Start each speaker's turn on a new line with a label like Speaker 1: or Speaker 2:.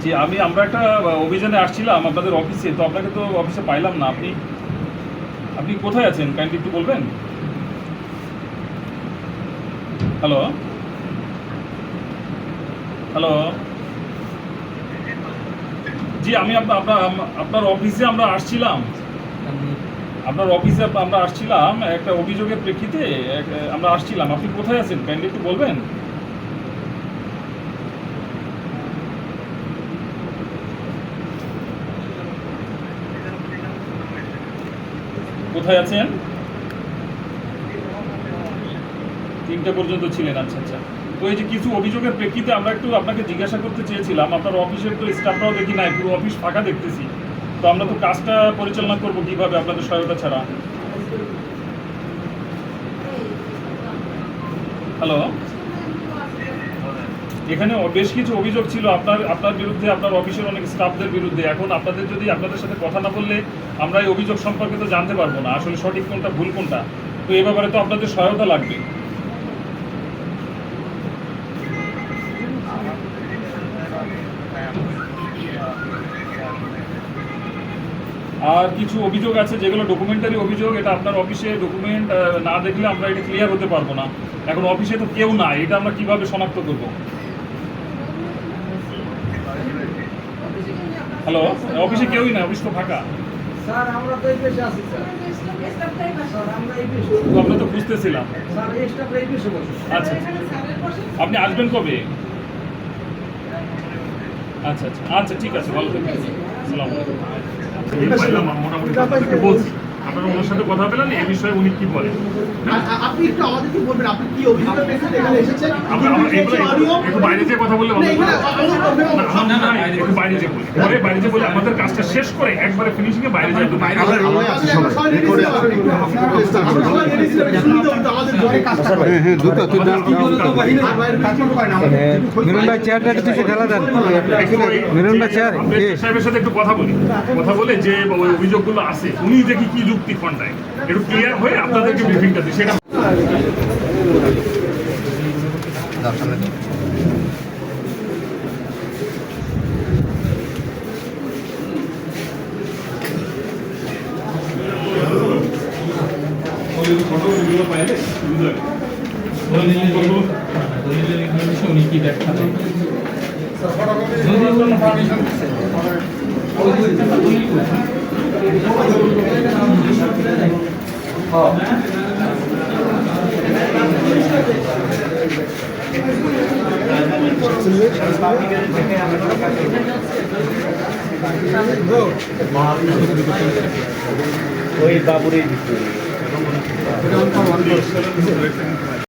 Speaker 1: জি আমরা একটা অভিযানে আসছিলাম আপনাদের অফিসে, তো আপনাকে তো অফিসে পাইলাম না। আপনি কোথায় আছেন কাইন্ডলি একটু বলবেন? হ্যালো হ্যালো জি আপনার অফিসে আমরা আসছিলাম। আপনার অফিসে আমরা আসছিলাম একটা অভিযোগের প্রেক্ষিতে আমরা আসছিলাম। আপনি কোথায় আছেন কাইন্ডলি একটু বলবেন? কোথায় আছেন? 3টা পর্যন্ত ছিলেন। আচ্ছা আচ্ছা। তো এই যে কিছু অভিযোগের প্রেক্ষিতে আমরা একটু আপনাকে জিজ্ঞাসা করতে চেয়েছিলাম। আপনার অফিসের তো স্টাফরাও দেখি নাই, পুরো অফিস ফাঁকা দেখতেছি। তো আমরা তো কাজটা পরিচালনা করব কিভাবে আপনাদের সহায়তা ছাড়া? হ্যালো, এখানে বেশ কিছু অভিযোগ ছিল আপনার বিরুদ্ধে, আপনার অফিসের অনেক স্টাফদের বিরুদ্ধে। এখন আপনাদের সাথে কথা না বললে আমরা এই অভিযোগ সম্পর্কে তো জানতে পারবো না আসলে সঠিক কোনটা ভুল কোনটা। তো এ ব্যাপারে তো আপনাদের সহায়তা লাগবে। আর কিছু অভিযোগ আছে যেগুলো ডকুমেন্টারি অভিযোগ, এটা আপনার অফিসে ডকুমেন্ট না দেখলে আমরা এটা ক্লিয়ার হতে পারবো না। এখন অফিসে তো কেউ নাই, এটা আমরা কিভাবে শনাক্ত করব? হ্যালো, অফিসে কেউই নাই, অফিস তো ফাঁকা।
Speaker 2: স্যার আমরা তো এই পেশে আছি স্যার। স্যার আমরা এই পেশে।
Speaker 1: তো আমরা তো বুঝতেছিলাম।
Speaker 2: স্যার এই স্টাফ এই পেশে বসে।
Speaker 1: আচ্ছা, আপনি আসবেন কবে? আচ্ছা আচ্ছা আচ্ছা, ঠিক আছে, ভালো থাকবেন। আসসালামু আলাইকুম। মোটামুটি বলছি, আপনারা ওনার সাথে কথা বলেন এই বিষয়ে উনি কি বলেন।
Speaker 3: আপনি একটু আমাদেরকে বলবেন আপনি কি অভিযোগের প্রেক্ষিতে এখানে এসেছেন?
Speaker 1: একটু বাইরে যেয়ে কথা বললে একটু বাইরে যেয়ে বলি, পরে বাইরে যেয়ে বলি আমাদের কাজটা শেষ করে একবারে ফিনিশিং এ বাইরে যাই।
Speaker 4: মিলন ভাই চেয়ারটা একটু ঠেলা দেন। মিলন ভাই চেয়ার
Speaker 1: সাহেবের সাথে একটু কথা বলে যে ওই অভিযোগগুলো আছে উনি দেখি কি যুক্তি খন্ডায় একটু ক্লিয়ার হয়ে আপনাদেরকে ব্রিফিংটা দিই সেটা।
Speaker 5: উনি কি ব্যাখ্যা দেন?
Speaker 4: ওই বাবুরের